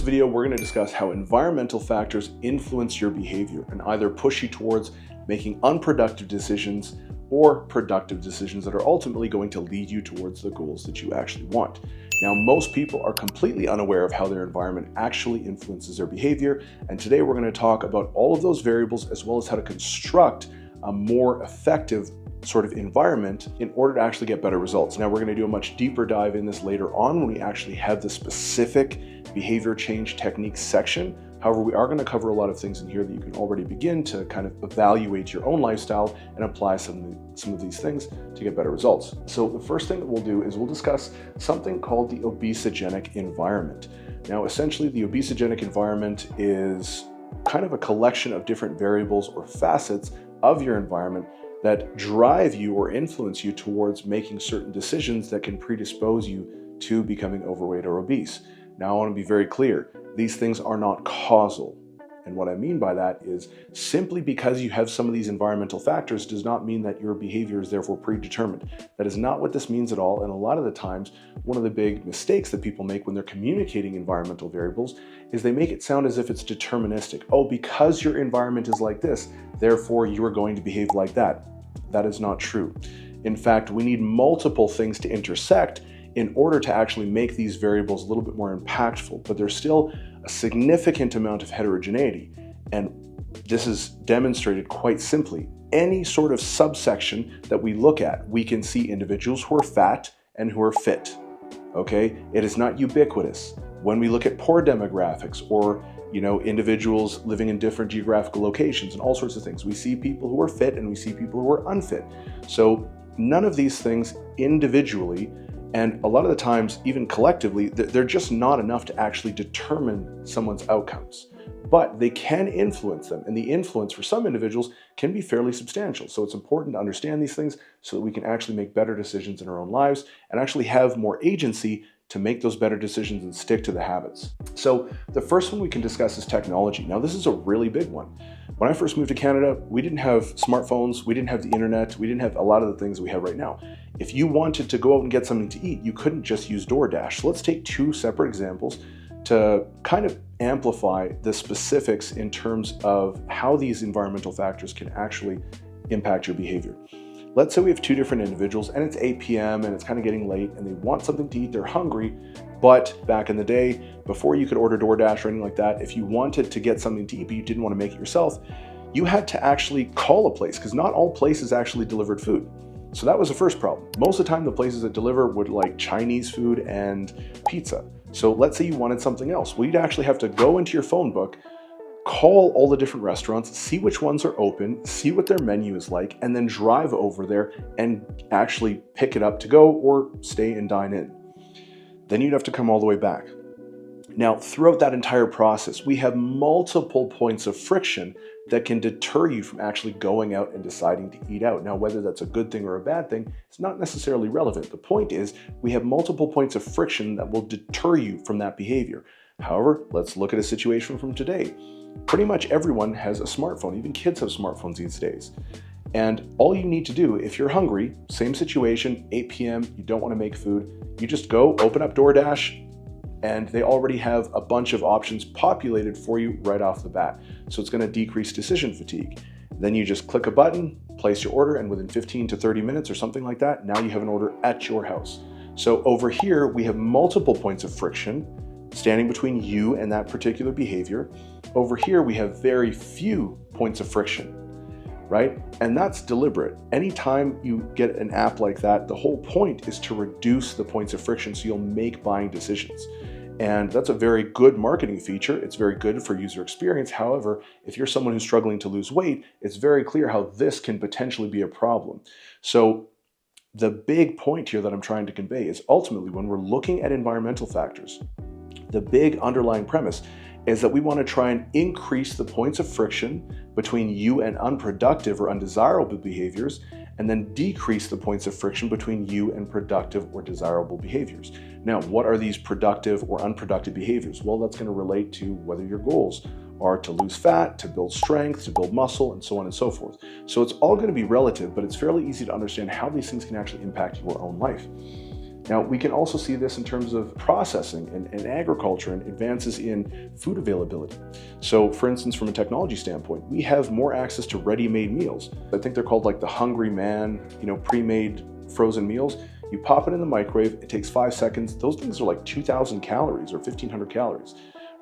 video, we're going to discuss how environmental factors influence your behavior and either push you towards making unproductive decisions or productive decisions that are ultimately going to lead you towards the goals that you actually want. Now, most people are completely unaware of how their environment actually influences their behavior, and today we're going to talk about all of those variables as well as how to construct a more effective sort of environment in order to actually get better results. Now, we're going to do a much deeper dive in this later on when we actually have the specific behavior change techniques section. However, we are going to cover a lot of things in here that you can already begin to kind of evaluate your own lifestyle and apply some of these things to get better results. So the first thing that we'll do is we'll discuss something called the obesogenic environment. Now, essentially, the obesogenic environment is kind of a collection of different variables or facets of your environment that drive you or influence you towards making certain decisions that can predispose you to becoming overweight or obese. Now, I want to be very clear. These things are not causal. And what I mean by that is simply because you have some of these environmental factors does not mean that your behavior is therefore predetermined. That is not what this means at all. And a lot of the times, one of the big mistakes that people make when they're communicating environmental variables is they make it sound as if it's deterministic. Oh, because your environment is like this, therefore you are going to behave like that. That is not true. In fact, we need multiple things to intersect in order to actually make these variables a little bit more impactful, but there's still a significant amount of heterogeneity. And this is demonstrated quite simply. Any sort of subsection that we look at, we can see individuals who are fat and who are fit, okay? It is not ubiquitous. When we look at poor demographics or individuals living in different geographical locations and all sorts of things, we see people who are fit and we see people who are unfit. So none of these things individually, and a lot of the times, even collectively, they're just not enough to actually determine someone's outcomes. But they can influence them, and the influence for some individuals can be fairly substantial. So it's important to understand these things so that we can actually make better decisions in our own lives and actually have more agency to make those better decisions and stick to the habits. So the first one we can discuss is technology. Now, this is a really big one. When I first moved to Canada, we didn't have smartphones, we didn't have the internet, we didn't have a lot of the things we have right now. If you wanted to go out and get something to eat, you couldn't just use DoorDash. So let's take two separate examples to kind of amplify the specifics in terms of how these environmental factors can actually impact your behavior. Let's say we have two different individuals and it's 8 p.m. and it's kind of getting late and they want something to eat, they're hungry, but back in the day, before you could order DoorDash or anything like that, if you wanted to get something to eat but you didn't want to make it yourself, you had to actually call a place because not all places actually delivered food. So that was the first problem. Most of the time, the places that deliver would like Chinese food and pizza. So let's say you wanted something else. Well, you'd actually have to go into your phone book, call all the different restaurants, see which ones are open, see what their menu is like, and then drive over there and actually pick it up to go or stay and dine in. Then you'd have to come all the way back. Now, throughout that entire process, we have multiple points of friction that can deter you from actually going out and deciding to eat out. Now, whether that's a good thing or a bad thing, it's not necessarily relevant. The point is, we have multiple points of friction that will deter you from that behavior. However, let's look at a situation from today. Pretty much everyone has a smartphone. Even kids have smartphones these days. And all you need to do, if you're hungry, same situation, 8 p.m., you don't want to make food, you just go open up DoorDash, and they already have a bunch of options populated for you right off the bat. So it's going to decrease decision fatigue. Then you just click a button, place your order, and within 15 to 30 minutes or something like that, now you have an order at your house. So over here, we have multiple points of friction standing between you and that particular behavior. Over here, we have very few points of friction, right? And that's deliberate. Anytime you get an app like that, the whole point is to reduce the points of friction so you'll make buying decisions. And that's a very good marketing feature. It's very good for user experience. However, if you're someone who's struggling to lose weight, it's very clear how this can potentially be a problem. So the big point here that I'm trying to convey is ultimately when we're looking at environmental factors, the big underlying premise is that we want to try and increase the points of friction between you and unproductive or undesirable behaviors, and then decrease the points of friction between you and productive or desirable behaviors. Now, what are these productive or unproductive behaviors? Well, that's going to relate to whether your goals are to lose fat, to build strength, to build muscle, and so on and so forth. So it's all going to be relative, but it's fairly easy to understand how these things can actually impact your own life. Now, we can also see this in terms of processing and agriculture and advances in food availability. So, for instance, from a technology standpoint, we have more access to ready-made meals. I think they're called like the Hungry Man, pre-made frozen meals. You pop it in the microwave, it takes 5 seconds. Those things are like 2,000 calories or 1,500 calories,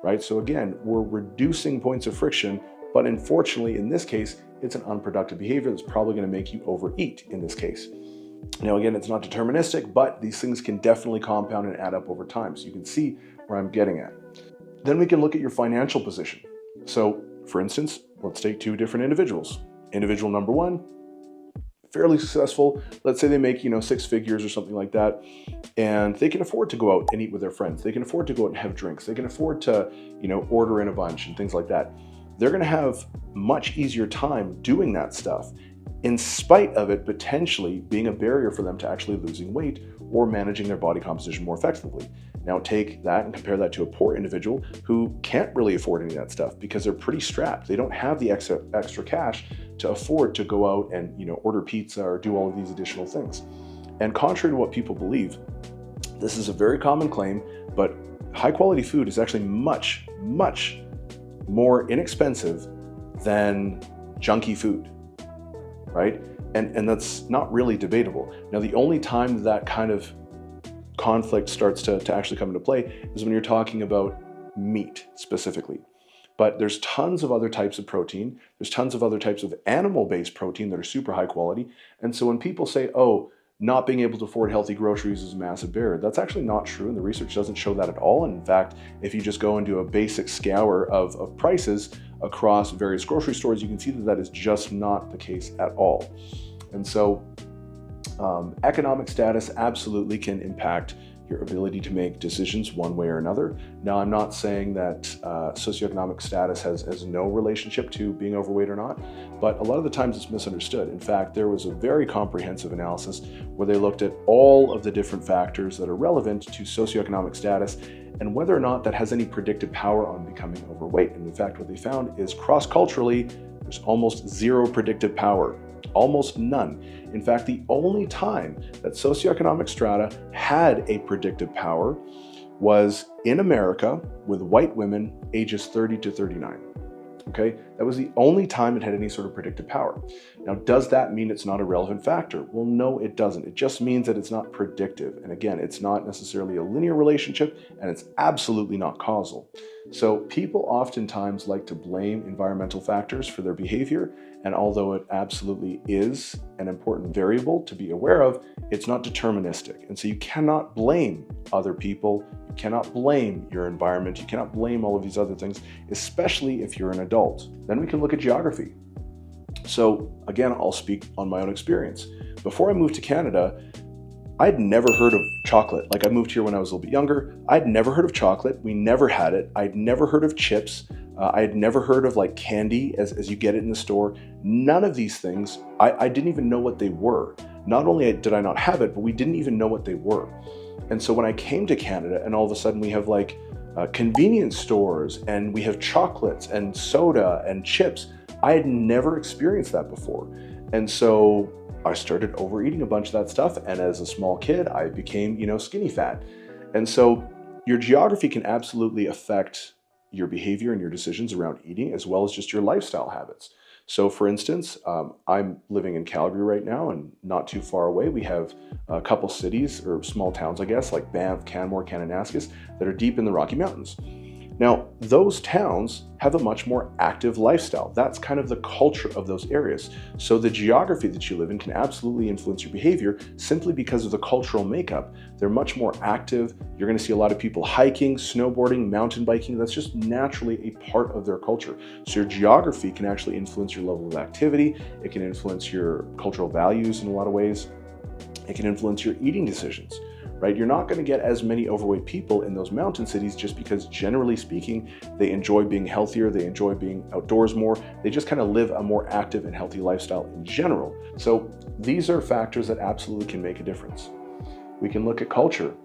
right? So again, we're reducing points of friction, but unfortunately, in this case, it's an unproductive behavior that's probably going to make you overeat in this case. Now, again, it's not deterministic, but these things can definitely compound and add up over time. So you can see where I'm getting at. Then we can look at your financial position. So for instance, let's take two different individuals. Individual number one, fairly successful. Let's say they make, 6 figures or something like that. And they can afford to go out and eat with their friends. They can afford to go out and have drinks. They can afford to, order in a bunch and things like that. They're going to have much easier time doing that stuff, in spite of it potentially being a barrier for them to actually losing weight or managing their body composition more effectively. Now take that and compare that to a poor individual who can't really afford any of that stuff because they're pretty strapped. They don't have the extra cash to afford to go out and order pizza or do all of these additional things. And contrary to what people believe, this is a very common claim, but high quality food is actually much, much more inexpensive than junky food, right? And that's not really debatable. Now, the only time that kind of conflict starts to actually come into play is when you're talking about meat specifically. But there's tons of other types of protein. There's tons of other types of animal-based protein that are super high quality. And so when people say, oh, not being able to afford healthy groceries is a massive barrier, that's actually not true, and the research doesn't show that at all. And in fact, if you just go and do a basic scour of prices across various grocery stores, you can see that that is just not the case at all. And so economic status absolutely can impact your ability to make decisions one way or another. Now, I'm not saying that socioeconomic status has no relationship to being overweight or not, but a lot of the times it's misunderstood. In fact, there was a very comprehensive analysis where they looked at all of the different factors that are relevant to socioeconomic status and whether or not that has any predictive power on becoming overweight. And in fact, what they found is cross-culturally, there's almost zero predictive power. Almost none. In fact, the only time that socioeconomic strata had a predictive power was in America with white women ages 30 to 39. Okay, that was the only time it had any sort of predictive power. Now, does that mean it's not a relevant factor? Well, no, it doesn't. It just means that it's not predictive. And again, it's not necessarily a linear relationship, and it's absolutely not causal. So people oftentimes like to blame environmental factors for their behavior. And although it absolutely is an important variable to be aware of, it's not deterministic. And so you cannot blame other people. You cannot blame your environment. You cannot blame all of these other things, especially if you're an adult. Then we can look at geography. So again, I'll speak on my own experience. Before I moved to Canada, I'd never heard of chocolate. Like, I moved here when I was a little bit younger. I'd never heard of chocolate. We never had it. I'd never heard of chips. I had never heard of like candy as you get it in the store. None of these things, I didn't even know what they were. Not only did I not have it, but we didn't even know what they were. And so when I came to Canada and all of a sudden we have like convenience stores and we have chocolates and soda and chips, I had never experienced that before. And so I started overeating a bunch of that stuff. And as a small kid, I became, skinny fat. And so your geography can absolutely affect your behavior and your decisions around eating, as well as just your lifestyle habits. So for instance, I'm living in Calgary right now, and not too far away, we have a couple cities or small towns, I guess, like Banff, Canmore, Kananaskis, that are deep in the Rocky Mountains. Now, those towns have a much more active lifestyle. That's kind of the culture of those areas. So the geography that you live in can absolutely influence your behavior simply because of the cultural makeup. They're much more active. You're going to see a lot of people hiking, snowboarding, mountain biking. That's just naturally a part of their culture. So your geography can actually influence your level of activity. It can influence your cultural values in a lot of ways. It can influence your eating decisions. Right? You're not going to get as many overweight people in those mountain cities just because, generally speaking, they enjoy being healthier, they enjoy being outdoors more, they just kind of live a more active and healthy lifestyle in general. So these are factors that absolutely can make a difference. We can look at culture,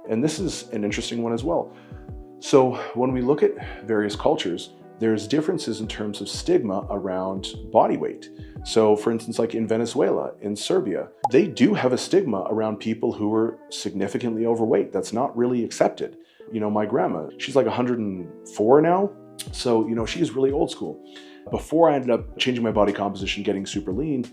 and this is an interesting one as well. So when we look at various cultures, there's differences in terms of stigma around body weight. So for instance, like in Venezuela, in Serbia, they do have a stigma around people who are significantly overweight. That's not really accepted. You know, my grandma, she's like 104 now. So, you know, she's really old school. Before I ended up changing my body composition, getting super lean,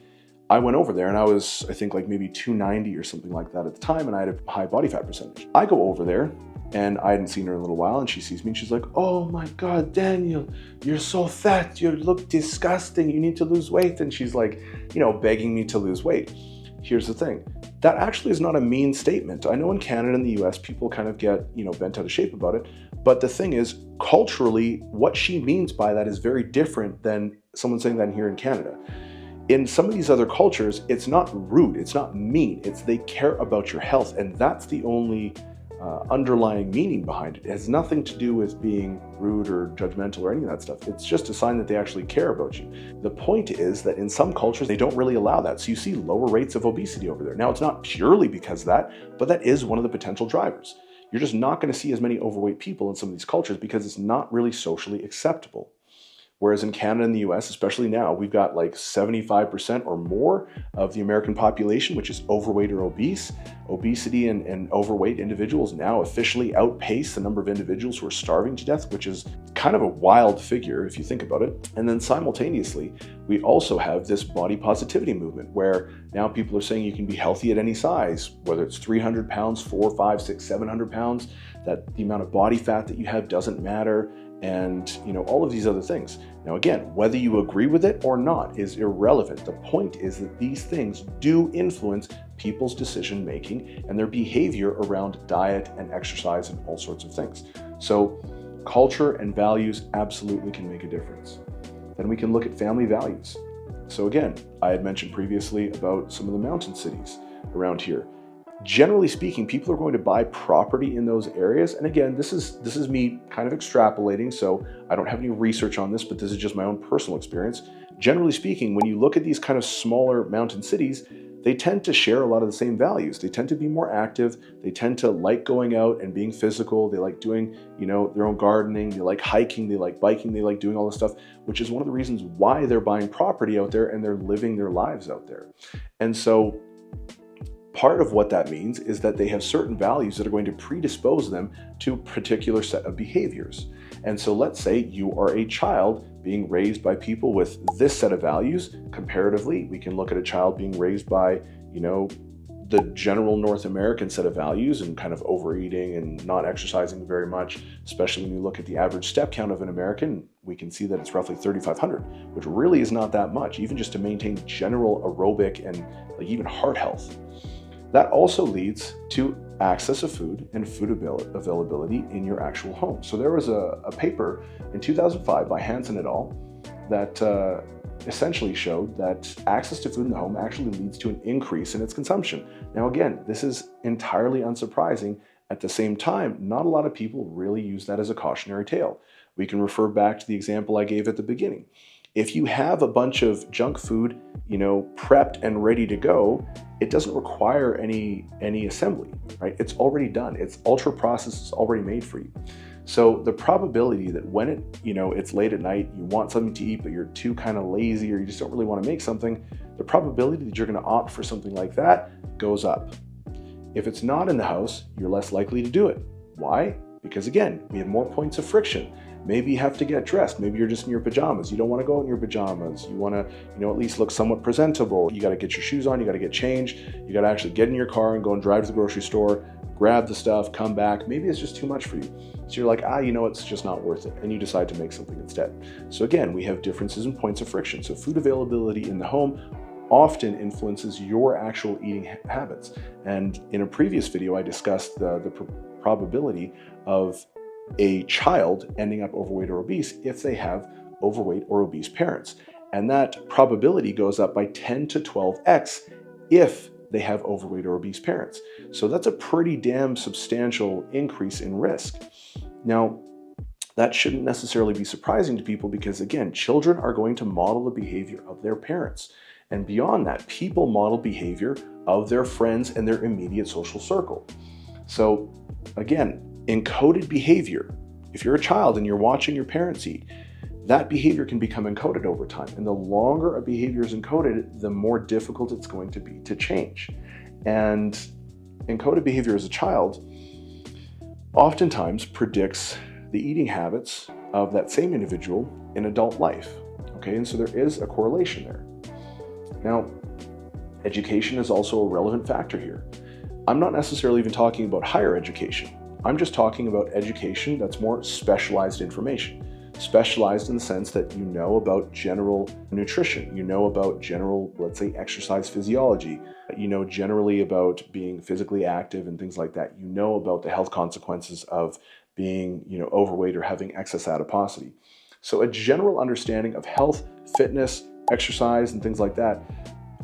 I went over there and I was, I think like maybe 290 or something like that at the time, and I had a high body fat percentage. I go over there and I hadn't seen her in a little while, and she sees me and she's like, "Oh my God, Daniel, you're so fat. You look disgusting. You need to lose weight." And she's like, you know, begging me to lose weight. Here's the thing. That actually is not a mean statement. I know in Canada and the US, people kind of get, you know, bent out of shape about it. But the thing is, culturally, what she means by that is very different than someone saying that here in Canada. In some of these other cultures, it's not rude, it's not mean, it's they care about your health, and that's the only underlying meaning behind it. It has nothing to do with being rude or judgmental or any of that stuff. It's just a sign that they actually care about you. The point is that in some cultures, they don't really allow that. So you see lower rates of obesity over there. Now, it's not purely because of that, but that is one of the potential drivers. You're just not going to see as many overweight people in some of these cultures because it's not really socially acceptable. Whereas in Canada and the US, especially now, we've got like 75% or more of the American population, which is overweight or obese. Obesity and overweight individuals now officially outpace the number of individuals who are starving to death, which is kind of a wild figure if you think about it. And then simultaneously, we also have this body positivity movement where now people are saying you can be healthy at any size, whether it's 300 pounds, 4, 5, 6, 700 pounds, that the amount of body fat that you have doesn't matter. And, you know, all of these other things. Now, again, whether you agree with it or not is irrelevant. The point is that these things do influence people's decision making and their behavior around diet and exercise and all sorts of things. So culture and values absolutely can make a difference. Then we can look at family values. So again, I had mentioned previously about some of the mountain cities around here. Generally speaking, people are going to buy property in those areas. And again, this is me kind of extrapolating, so I don't have any research on this, but this is just my own personal experience. Generally speaking, when you look at these kind of smaller mountain cities, they tend to share a lot of the same values. They tend to be more active. They tend to like going out and being physical. They like doing, you know, their own gardening. They like hiking. They like biking. They like doing all this stuff, which is one of the reasons why they're buying property out there and they're living their lives out there. And so part of what that means is that they have certain values that are going to predispose them to a particular set of behaviors. And so let's say you are a child being raised by people with this set of values. Comparatively, we can look at a child being raised by, you know, the general North American set of values and kind of overeating and not exercising very much, especially when you look at the average step count of an American, we can see that it's roughly 3,500, which really is not that much, even just to maintain general aerobic and like even heart health. That also leads to access of food and food availability in your actual home. So there was a paper in 2005 by Hansen et al. That essentially showed that access to food in the home actually leads to an increase in its consumption. Now again, this is entirely unsurprising. At the same time, not a lot of people really use that as a cautionary tale. We can refer back to the example I gave at the beginning. If you have a bunch of junk food, you know, prepped and ready to go, it doesn't require any assembly, right? It's already done. It's ultra processed. It's already made for you. So the probability that when it's late at night, you want something to eat, but you're too kind of lazy or you just don't really want to make something, the probability that you're going to opt for something like that goes up. If it's not in the house, you're less likely to do it. Why? Because again, we have more points of friction. Maybe you have to get dressed. Maybe you're just in your pajamas. You don't want to go in your pajamas. You want to, at least look somewhat presentable. You got to get your shoes on. You got to get changed. You got to actually get in your car and go and drive to the grocery store, grab the stuff, come back. Maybe it's just too much for you. So you're like, it's just not worth it. And you decide to make something instead. So again, we have differences in points of friction. So food availability in the home often influences your actual eating habits. And in a previous video, I discussed the probability of a child ending up overweight or obese if they have overweight or obese parents. And that probability goes up by 10 to 12x if they have overweight or obese parents. So that's a pretty damn substantial increase in risk. Now, that shouldn't necessarily be surprising to people because, again, children are going to model the behavior of their parents. And beyond that, people model behavior of their friends and their immediate social circle. So again, encoded behavior. If you're a child and you're watching your parents eat, that behavior can become encoded over time. And the longer a behavior is encoded, the more difficult it's going to be to change. And encoded behavior as a child oftentimes predicts the eating habits of that same individual in adult life. Okay, and so there is a correlation there. Now, education is also a relevant factor here. I'm not necessarily even talking about higher education. I'm just talking about education that's more specialized information. Specialized in the sense that you know about general nutrition, you know about general, let's say, exercise physiology, you know generally about being physically active and things like that. You know about the health consequences of being, overweight or having excess adiposity. So a general understanding of health, fitness, exercise, and things like that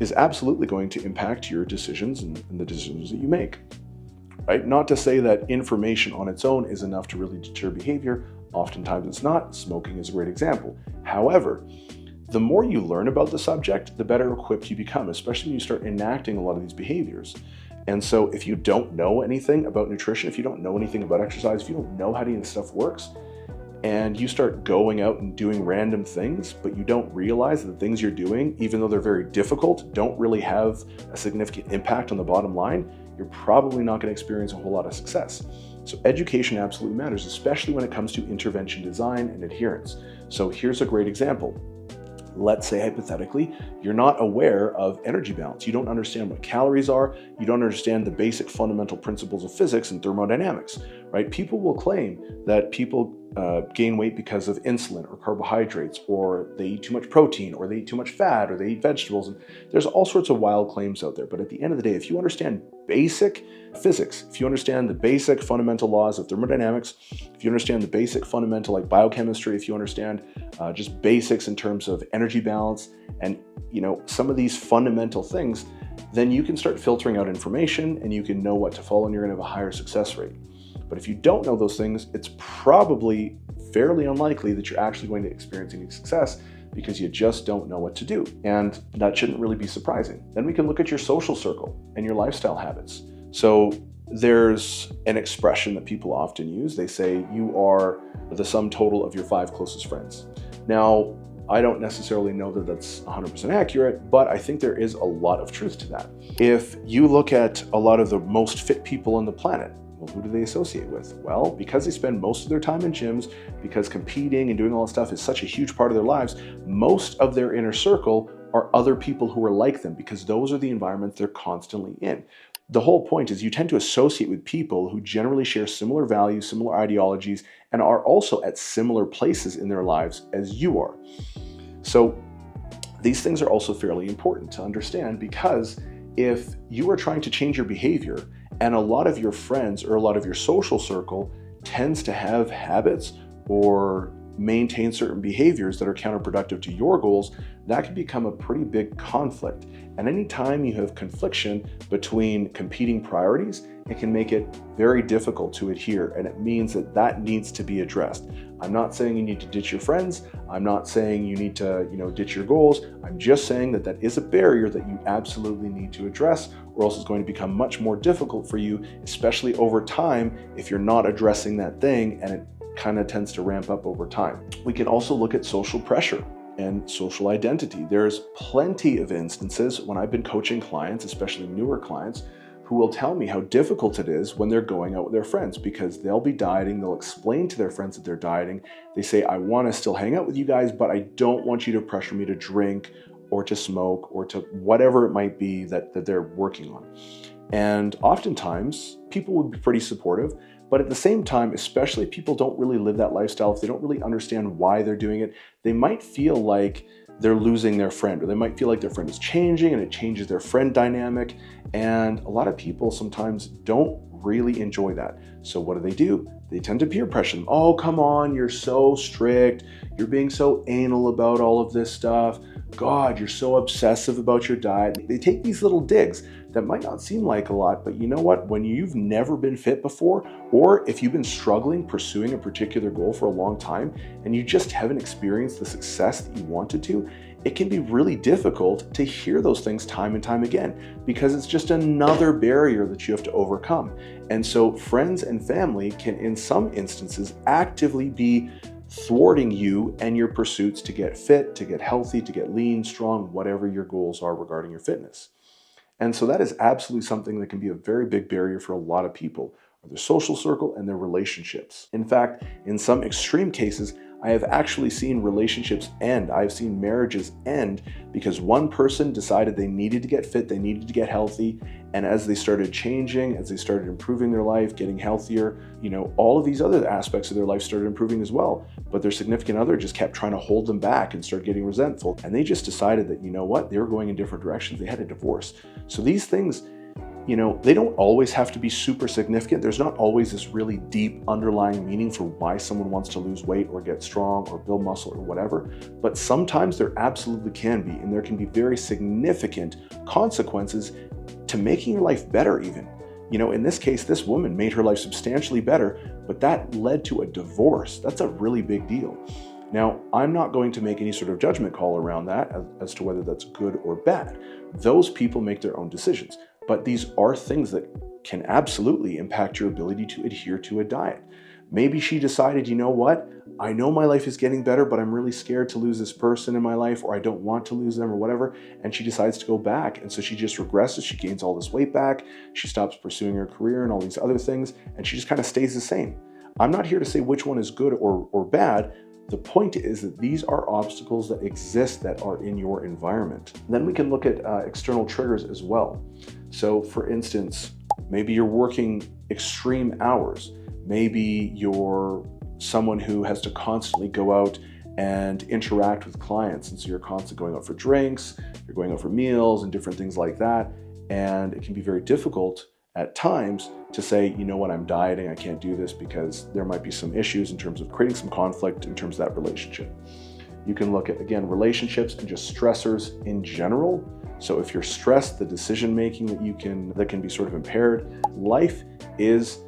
is absolutely going to impact your decisions and the decisions that you make. Right? Not to say that information on its own is enough to really deter behavior. Oftentimes it's not. Smoking is a great example. However, the more you learn about the subject, the better equipped you become, especially when you start enacting a lot of these behaviors. And so if you don't know anything about nutrition, if you don't know anything about exercise, if you don't know how any of this stuff works, and you start going out and doing random things, but you don't realize that the things you're doing, even though they're very difficult, don't really have a significant impact on the bottom line, you're probably not going to experience a whole lot of success. So education absolutely matters, especially when it comes to intervention design and adherence. So here's a great example. Let's say hypothetically, you're not aware of energy balance. You don't understand what calories are. You don't understand the basic fundamental principles of physics and thermodynamics, right? People will claim that people gain weight because of insulin or carbohydrates, or they eat too much protein, or they eat too much fat, or they eat vegetables. And there's all sorts of wild claims out there. But at the end of the day, if you understand basic physics, if you understand the basic fundamental laws of thermodynamics, if you understand the basic fundamental like biochemistry, if you understand just basics in terms of energy balance and some of these fundamental things, then you can start filtering out information and you can know what to follow and you're going to have a higher success rate. But if you don't know those things, it's probably fairly unlikely that you're actually going to experience any success because you just don't know what to do. And that shouldn't really be surprising. Then we can look at your social circle and your lifestyle habits. So there's an expression that people often use. They say you are the sum total of your 5 closest friends. Now, I don't necessarily know that that's 100% accurate, but I think there is a lot of truth to that. If you look at a lot of the most fit people on the planet, well, who do they associate with? Well, because they spend most of their time in gyms, because competing and doing all that stuff is such a huge part of their lives, most of their inner circle are other people who are like them because those are the environments they're constantly in. The whole point is you tend to associate with people who generally share similar values, similar ideologies, and are also at similar places in their lives as you are. So these things are also fairly important to understand, because if you are trying to change your behavior and a lot of your friends or a lot of your social circle tends to have habits or maintain certain behaviors that are counterproductive to your goals, that can become a pretty big conflict. And anytime you have confliction between competing priorities, it can make it very difficult to adhere, and it means that that needs to be addressed. I'm not saying you need to ditch your friends. I'm not saying you need to, ditch your goals. I'm just saying that that is a barrier that you absolutely need to address, or else it's going to become much more difficult for you, especially over time, if you're not addressing that thing, and it kind of tends to ramp up over time. We can also look at social pressure and social identity. There's plenty of instances when I've been coaching clients, especially newer clients, who will tell me how difficult it is when they're going out with their friends, because they'll be dieting, they'll explain to their friends that they're dieting. They say, I want to still hang out with you guys, but I don't want you to pressure me to drink or to smoke or to whatever it might be that they're working on. And oftentimes people would be pretty supportive, but at the same time, especially if people don't really live that lifestyle, if they don't really understand why they're doing it, they might feel like they're losing their friend, or they might feel like their friend is changing and it changes their friend dynamic. And a lot of people sometimes don't really enjoy that. So what do? They tend to peer pressure them. Oh, come on, you're so strict. You're being so anal about all of this stuff. God, you're so obsessive about your diet. They take these little digs that might not seem like a lot, but you know what? When you've never been fit before, or if you've been struggling pursuing a particular goal for a long time and you just haven't experienced the success that you wanted to, it can be really difficult to hear those things time and time again, because it's just another barrier that you have to overcome. And so friends and family can, in some instances, actively be thwarting you and your pursuits to get fit, to get healthy, to get lean, strong, whatever your goals are regarding your fitness. And so that is absolutely something that can be a very big barrier for a lot of people, their social circle and their relationships. In fact, in some extreme cases, I have actually seen relationships end. I've seen marriages end because one person decided they needed to get fit, they needed to get healthy, and as they started changing, as they started improving their life, getting healthier, all of these other aspects of their life started improving as well. But their significant other just kept trying to hold them back and start getting resentful. And they just decided that, they were going in different directions. They had a divorce. So these things, they don't always have to be super significant. There's not always this really deep underlying meaning for why someone wants to lose weight or get strong or build muscle or whatever. But sometimes there absolutely can be, and there can be very significant consequences to making your life better even. In this case, this woman made her life substantially better, but that led to a divorce. That's a really big deal. Now, I'm not going to make any sort of judgment call around that as to whether that's good or bad. Those people make their own decisions. But these are things that can absolutely impact your ability to adhere to a diet. Maybe she decided, I know my life is getting better, but I'm really scared to lose this person in my life, or I don't want to lose them or whatever. And she decides to go back. And so she just regresses. She gains all this weight back. She stops pursuing her career and all these other things. And she just kind of stays the same. I'm not here to say which one is good or bad. The point is that these are obstacles that exist that are in your environment. Then we can look at external triggers as well. So for instance, maybe you're working extreme hours. Maybe you're someone who has to constantly go out and interact with clients. And so you're constantly going out for drinks, you're going out for meals and different things like that. And it can be very difficult at times to say, I'm dieting, I can't do this, because there might be some issues in terms of creating some conflict in terms of that relationship. You can look at, again, relationships and just stressors in general. So if you're stressed, the decision-making that can be sort of impaired. Life is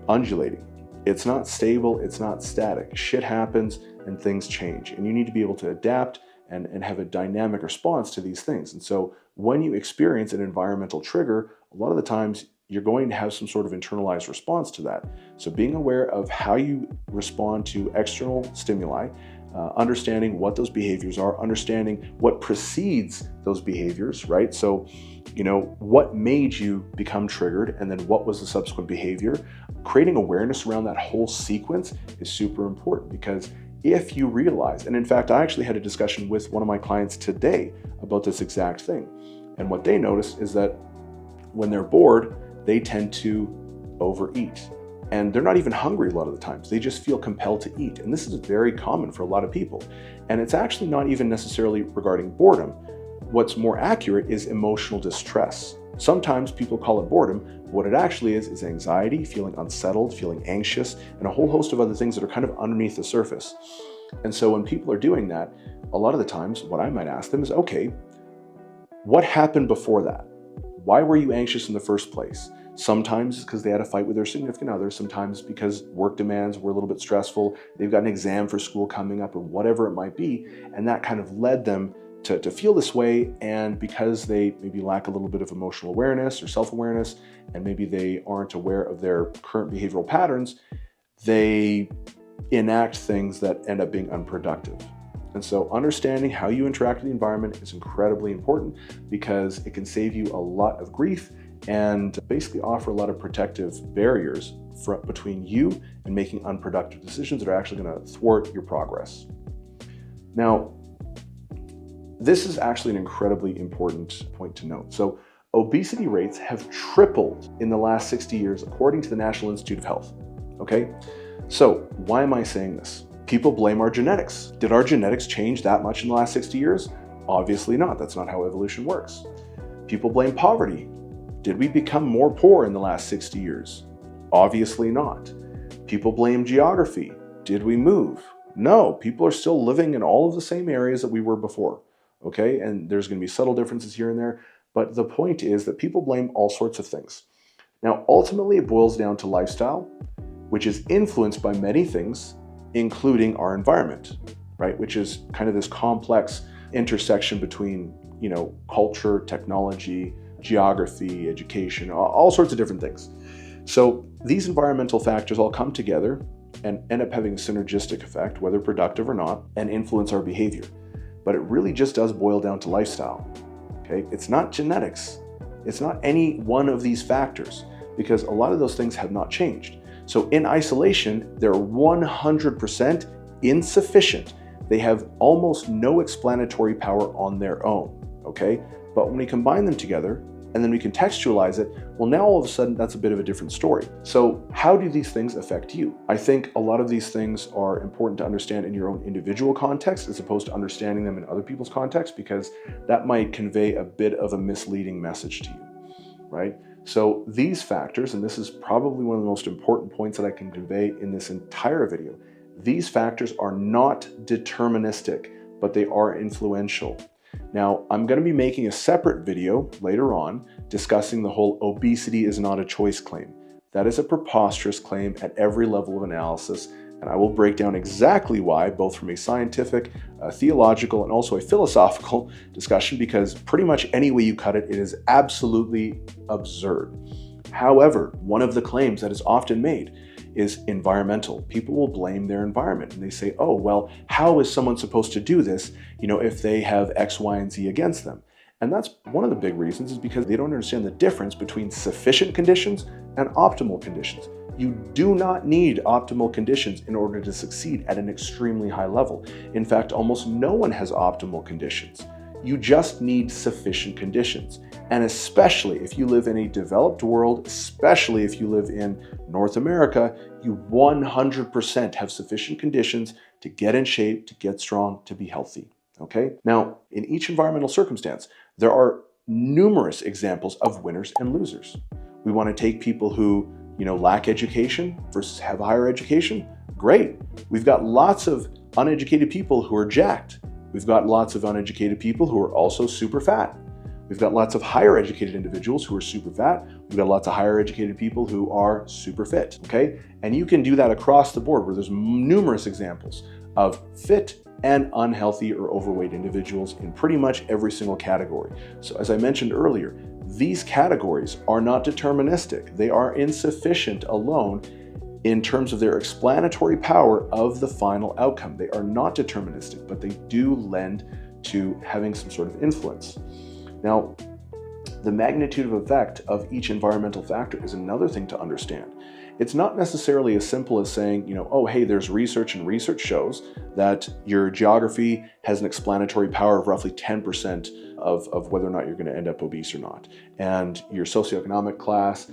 undulating. It's not stable, it's not static. Shit happens and things change. And you need to be able to adapt and have a dynamic response to these things. And so when you experience an environmental trigger, a lot of the times you're going to have some sort of internalized response to that. So being aware of how you respond to external stimuli, understanding what those behaviors are, understanding what precedes those behaviors, right? So, what made you become triggered, and then what was the subsequent behavior? Creating awareness around that whole sequence is super important, because if you realize, and in fact, I actually had a discussion with one of my clients today about this exact thing. And what they noticed is that when they're bored, they tend to overeat. And they're not even hungry a lot of the times. They just feel compelled to eat. And this is very common for a lot of people. And it's actually not even necessarily regarding boredom. What's more accurate is emotional distress. Sometimes people call it boredom. What it actually is anxiety, feeling unsettled, feeling anxious, and a whole host of other things that are kind of underneath the surface. And so when people are doing that, a lot of the times what I might ask them is, okay, what happened before that? Why were you anxious in the first place? Sometimes it's because they had a fight with their significant other, sometimes because work demands were a little bit stressful, they've got an exam for school coming up, or whatever it might be, and that kind of led them to feel this way. And because they maybe lack a little bit of emotional awareness or self-awareness, and maybe they aren't aware of their current behavioral patterns, they enact things that end up being unproductive. And so understanding how you interact with the environment is incredibly important, because it can save you a lot of grief and basically offer a lot of protective barriers between you and making unproductive decisions that are actually going to thwart your progress. Now, this is actually an incredibly important point to note. So obesity rates have tripled in the last 60 years, according to the National Institute of Health. Okay? So why am I saying this? People blame our genetics. Did our genetics change that much in the last 60 years? Obviously not. That's not how evolution works. People blame poverty. Did we become more poor in the last 60 years? Obviously not. People blame geography. Did we move? No, people are still living in all of the same areas that we were before. Okay, and there's going to be subtle differences here and there, but the point is that people blame all sorts of things. Now, ultimately, it boils down to lifestyle, which is influenced by many things, including our environment, right? Which is kind of this complex intersection between, culture, technology, geography, education, all sorts of different things. So these environmental factors all come together and end up having a synergistic effect, whether productive or not, and influence our behavior. But it really just does boil down to lifestyle. Okay? It's not genetics. It's not any one of these factors, because a lot of those things have not changed. So in isolation, they're 100% insufficient. They have almost no explanatory power on their own, okay? But when we combine them together and then we contextualize it, well, now all of a sudden that's a bit of a different story. So how do these things affect you? I think a lot of these things are important to understand in your own individual context as opposed to understanding them in other people's context, because that might convey a bit of a misleading message to you, right? So these factors, and this is probably one of the most important points that I can convey in this entire video, these factors are not deterministic, but they are influential. Now, I'm going to be making a separate video later on discussing the whole obesity is not a choice claim. That is a preposterous claim at every level of analysis, and I will break down exactly why, both from a scientific, theological, and also a philosophical discussion, because pretty much any way you cut it, it is absolutely absurd. However, one of the claims that is often made is environmental. People will blame their environment and they say, oh, well, how is someone supposed to do this, if they have X, Y, and Z against them? And that's one of the big reasons, is because they don't understand the difference between sufficient conditions and optimal conditions. You do not need optimal conditions in order to succeed at an extremely high level. In fact, almost no one has optimal conditions. You just need sufficient conditions. And especially if you live in a developed world, especially if you live in North America, you 100% have sufficient conditions to get in shape, to get strong, to be healthy. Okay? Now, in each environmental circumstance, there are numerous examples of winners and losers. We want to take people who lack education versus have higher education. Great. We've got lots of uneducated people who are jacked. We've got lots of uneducated people who are also super fat. We've got lots of higher educated individuals who are super fat. We've got lots of higher educated people who are super fit, okay? And you can do that across the board, where there's numerous examples of fit and unhealthy or overweight individuals in pretty much every single category. So as I mentioned earlier, these categories are not deterministic. They are insufficient alone in terms of their explanatory power of the final outcome. They are not deterministic, but they do lend to having some sort of influence. Now, the magnitude of effect of each environmental factor is another thing to understand. It's not necessarily as simple as saying, oh, hey, there's research, and research shows that your geography has an explanatory power of roughly 10% of whether or not you're going to end up obese or not. And your socioeconomic class,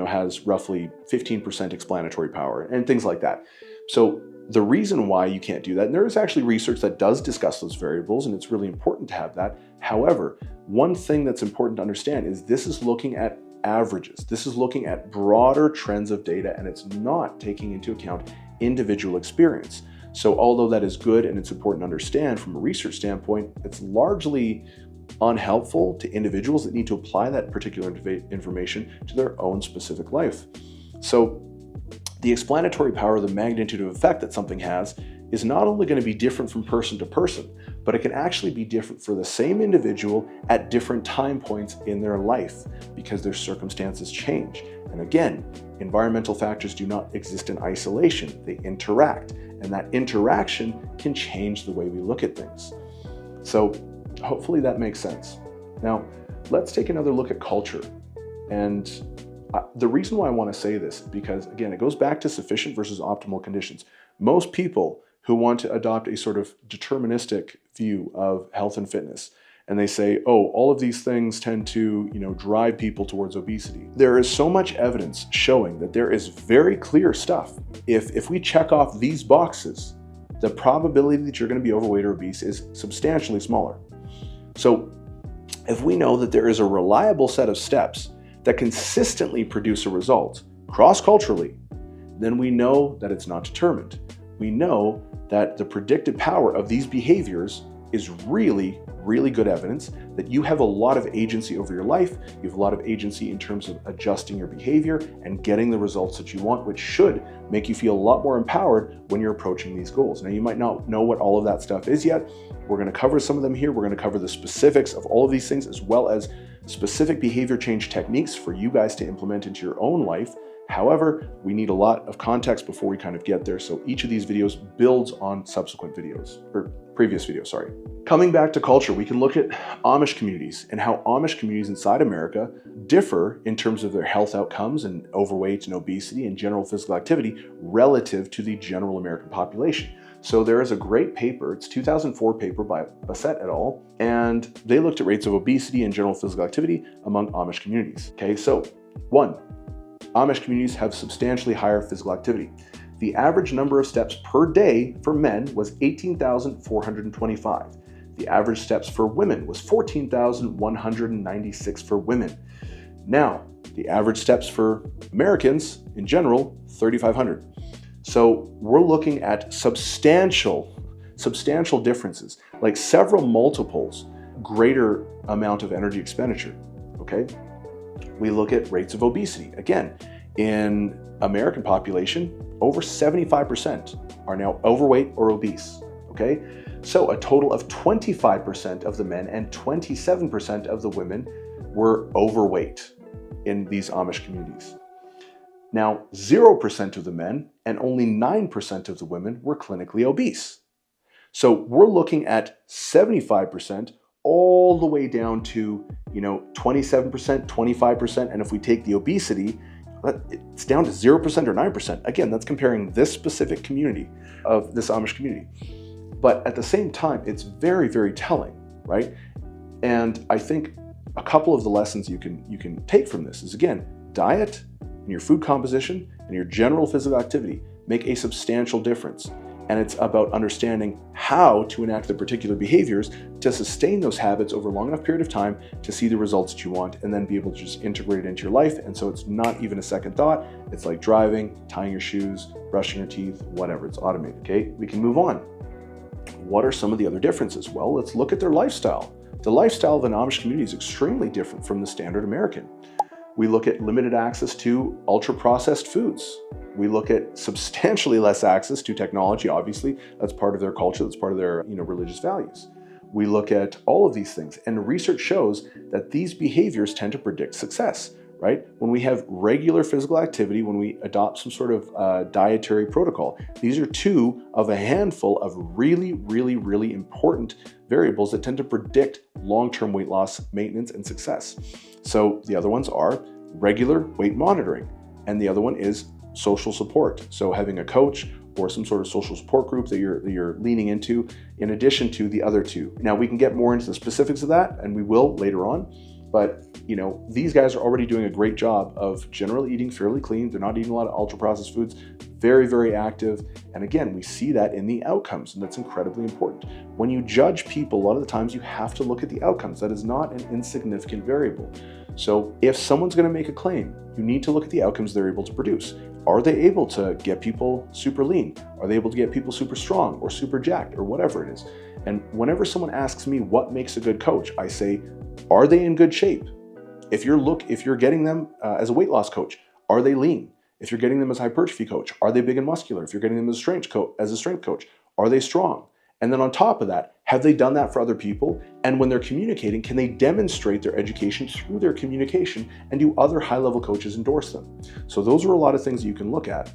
has roughly 15% explanatory power and things like that. So the reason why you can't do that, and there is actually research that does discuss those variables, and it's really important to have that. However, one thing that's important to understand is this is looking at averages. This is looking at broader trends of data, and it's not taking into account individual experience. So although that is good and it's important to understand from a research standpoint, it's largely unhelpful to individuals that need to apply that particular information to their own specific life. So the explanatory power, the magnitude of effect that something has, is not only going to be different from person to person, but it can actually be different for the same individual at different time points in their life, because their circumstances change. And again, environmental factors do not exist in isolation. They interact, and that interaction can change the way we look at things. So hopefully that makes sense. Now, let's take another look at culture. And the reason why I want to say this is because, again, it goes back to sufficient versus optimal conditions. Most people who want to adopt a sort of deterministic view of health and fitness, and they say, oh, all of these things tend to, drive people towards obesity. There is so much evidence showing that there is very clear stuff. If we check off these boxes, the probability that you're going to be overweight or obese is substantially smaller. So if we know that there is a reliable set of steps that consistently produce a result cross-culturally, then we know that it's not determined. We know that the predictive power of these behaviors is really, really good evidence that you have a lot of agency over your life. You have a lot of agency in terms of adjusting your behavior and getting the results that you want, which should make you feel a lot more empowered when you're approaching these goals. Now, you might not know what all of that stuff is yet. We're going to cover some of them here. We're going to cover the specifics of all of these things, as well as specific behavior change techniques for you guys to implement into your own life. However, we need a lot of context before we kind of get there, so each of these videos builds on subsequent videos, or previous videos, sorry. Coming back to culture, we can look at Amish communities and how Amish communities inside America differ in terms of their health outcomes and overweight and obesity and general physical activity relative to the general American population. So there is a great paper, it's a 2004 paper by Obesity et al., and they looked at rates of obesity and general physical activity among Amish communities. Okay, so 1. Amish communities have substantially higher physical activity. The average number of steps per day for men was 18,425. The average steps for women was 14,196 for women. Now, the average steps for Americans in general, 3,500. So we're looking at substantial differences, like several multiples greater amount of energy expenditure, okay? We look at rates of obesity. Again, in American population, over 75% are now overweight or obese, okay? So a total of 25% of the men and 27% of the women were overweight in these Amish communities. Now, 0% of the men and only 9% of the women were clinically obese. So we're looking at 75% all the way down to, 27%, 25%, and if we take the obesity, it's down to 0% or 9%. Again, that's comparing this specific community of this Amish community. But at the same time, it's very, very telling, right? And I think a couple of the lessons you can take from this is, again, diet and your food composition and your general physical activity make a substantial difference. And it's about understanding how to enact the particular behaviors to sustain those habits over a long enough period of time to see the results that you want and then be able to just integrate it into your life. And so it's not even a second thought. It's like driving, tying your shoes, brushing your teeth, whatever, it's automated, okay? We can move on. What are some of the other differences? Well, let's look at their lifestyle. The lifestyle of an Amish community is extremely different from the standard American. We look at limited access to ultra-processed foods. We look at substantially less access to technology, obviously. That's part of their culture, that's part of their religious values. We look at all of these things, and research shows that these behaviors tend to predict success, right? When we have regular physical activity, when we adopt some sort of dietary protocol, these are two of a handful of really, really, really important variables that tend to predict long-term weight loss, maintenance, and success. So the other ones are regular weight monitoring, and the other one is social support. So having a coach or some sort of social support group that you're leaning into in addition to the other two. Now we can get more into the specifics of that, and we will later on, but these guys are already doing a great job of generally eating fairly clean. They're not eating a lot of ultra-processed foods, very, very active. And again, we see that in the outcomes, and that's incredibly important. When you judge people, a lot of the times you have to look at the outcomes. That is not an insignificant variable. So if someone's going to make a claim, you need to look at the outcomes they're able to produce. Are they able to get people super lean? Are they able to get people super strong or super jacked or whatever it is? And whenever someone asks me what makes a good coach, I say, are they in good shape? If you're getting them as a weight loss coach, are they lean? If you're getting them as a hypertrophy coach, are they big and muscular? If you're getting them as a strength coach, are they strong? And then on top of that, have they done that for other people? And when they're communicating, can they demonstrate their education through their communication, and do other high-level coaches endorse them? So those are a lot of things that you can look at.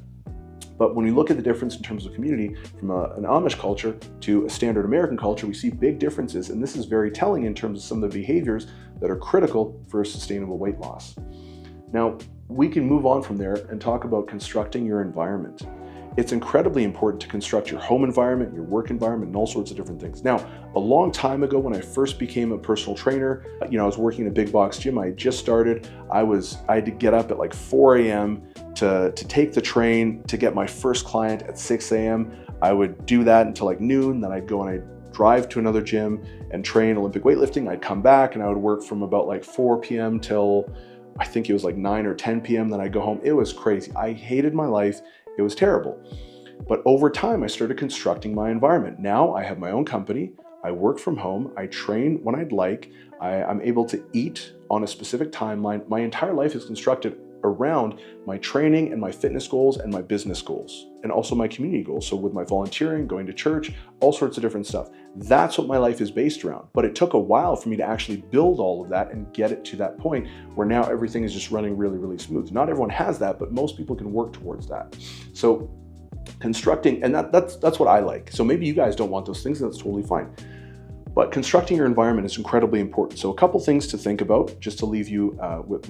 But when we look at the difference in terms of community from an Amish culture to a standard American culture, we see big differences, and this is very telling in terms of some of the behaviors that are critical for sustainable weight loss. Now, we can move on from there and talk about constructing your environment. It's incredibly important to construct your home environment, your work environment, and all sorts of different things. Now, a long time ago when I first became a personal trainer, I was working in a big box gym. I had just started. I had to get up at like 4 a.m. to take the train to get my first client at 6 a.m. I would do that until like noon. Then I'd go and I'd drive to another gym and train Olympic weightlifting. I'd come back and I would work from about like 4 p.m. till I think it was like 9 or 10 p.m. Then I'd go home. It was crazy. I hated my life. It was terrible. But over time, I started constructing my environment. Now I have my own company. I work from home. I train when I'd like. I'm able to eat on a specific timeline. My entire life is constructed around my training and my fitness goals and my business goals, and also my community goals. So with my volunteering, going to church, all sorts of different stuff. That's what my life is based around. But it took a while for me to actually build all of that and get it to that point where now everything is just running really, really smooth. Not everyone has that, but most people can work towards that. So constructing, and that's what I like. So maybe you guys don't want those things, and that's totally fine. But constructing your environment is incredibly important. So a couple things to think about just to leave you with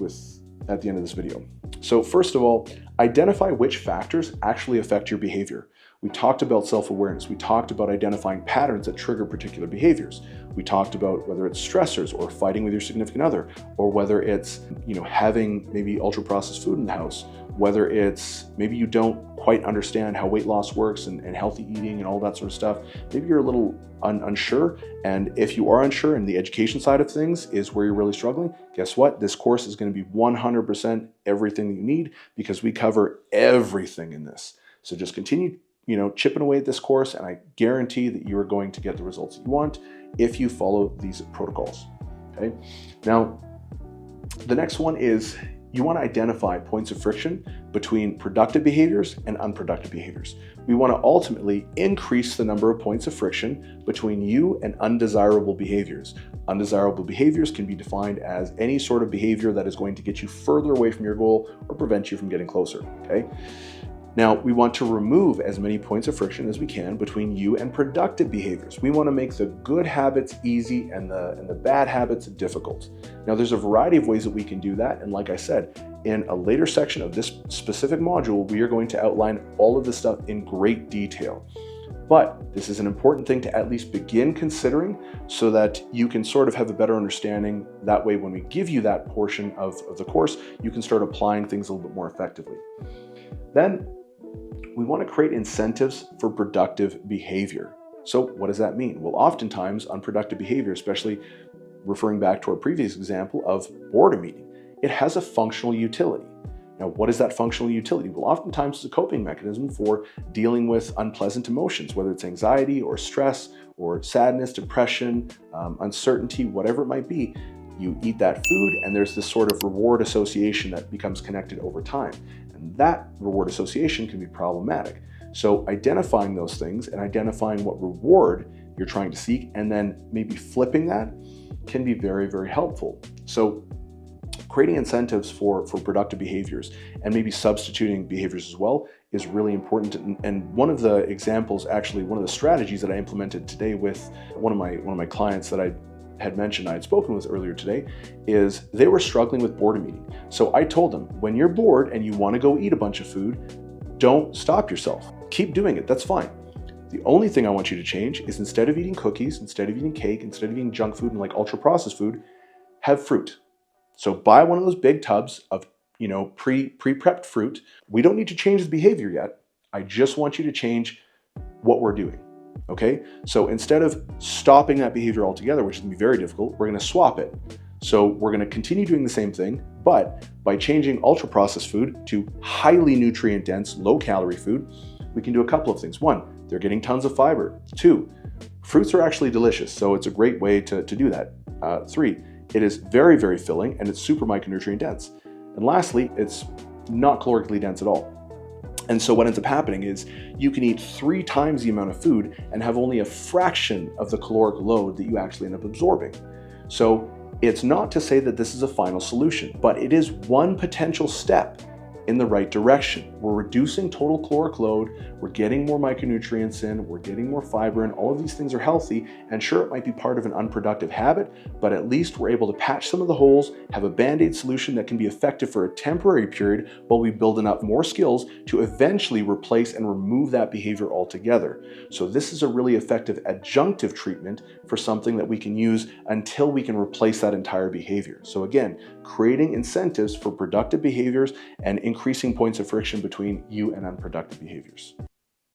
at the end of this video. So first of all, identify which factors actually affect your behavior. We talked about self-awareness. We talked about identifying patterns that trigger particular behaviors. We talked about whether it's stressors or fighting with your significant other, or whether it's, having maybe ultra-processed food in the house, whether it's maybe you don't quite understand how weight loss works and healthy eating and all that sort of stuff. Maybe you're a little unsure, and if you are unsure and the education side of things is where you're really struggling, guess what? This course is going to be 100% everything that you need, because we cover everything in this. So just continue chipping away at this course, and I guarantee that you are going to get the results that you want if you follow these protocols, okay? Now, the next one is you want to identify points of friction between productive behaviors and unproductive behaviors. We want to ultimately increase the number of points of friction between you and undesirable behaviors. Undesirable behaviors can be defined as any sort of behavior that is going to get you further away from your goal or prevent you from getting closer, okay? Now, we want to remove as many points of friction as we can between you and productive behaviors. We want to make the good habits easy and the bad habits difficult. Now, there's a variety of ways that we can do that. And like I said, in a later section of this specific module, we are going to outline all of this stuff in great detail. But this is an important thing to at least begin considering so that you can sort of have a better understanding. That way, when we give you that portion of the course, you can start applying things a little bit more effectively. Then, we want to create incentives for productive behavior. So what does that mean? Well, oftentimes unproductive behavior, especially referring back to our previous example of boredom eating, it has a functional utility. Now, what is that functional utility? Well, oftentimes it's a coping mechanism for dealing with unpleasant emotions, whether it's anxiety or stress or sadness, depression, uncertainty, whatever it might be. You eat that food and there's this sort of reward association that becomes connected over time. And that reward association can be problematic. So identifying those things and identifying what reward you're trying to seek and then maybe flipping that can be very, very helpful. So creating incentives for productive behaviors and maybe substituting behaviors as well is really important. And one of the examples, actually, one of the strategies that I implemented today with one of my clients that I had mentioned I had spoken with earlier today, is they were struggling with boredom eating. So I told them, when you're bored and you want to go eat a bunch of food, don't stop yourself. Keep doing it. That's fine. The only thing I want you to change is, instead of eating cookies, instead of eating cake, instead of eating junk food and like ultra processed food, have fruit. So buy one of those big tubs of pre-prepped fruit. We don't need to change the behavior yet. I just want you to change what we're doing. Okay, so instead of stopping that behavior altogether, which is going to be very difficult, we're going to swap it. So we're going to continue doing the same thing, but by changing ultra-processed food to highly nutrient-dense, low-calorie food, we can do a couple of things. One, they're getting tons of fiber. Two, fruits are actually delicious, so it's a great way to do that. Three, it is very, very filling, and it's super micronutrient dense. And lastly, it's not calorically dense at all. And so what ends up happening is you can eat 3 times the amount of food and have only a fraction of the caloric load that you actually end up absorbing. So it's not to say that this is a final solution, but it is one potential step in the right direction. We're reducing total caloric load, we're getting more micronutrients in, we're getting more fiber in, all of these things are healthy, and sure, it might be part of an unproductive habit, but at least we're able to patch some of the holes, have a band-aid solution that can be effective for a temporary period while we build enough more skills to eventually replace and remove that behavior altogether. So this is a really effective adjunctive treatment for something that we can use until we can replace that entire behavior. So again, creating incentives for productive behaviors and increasing points of friction between you and unproductive behaviors.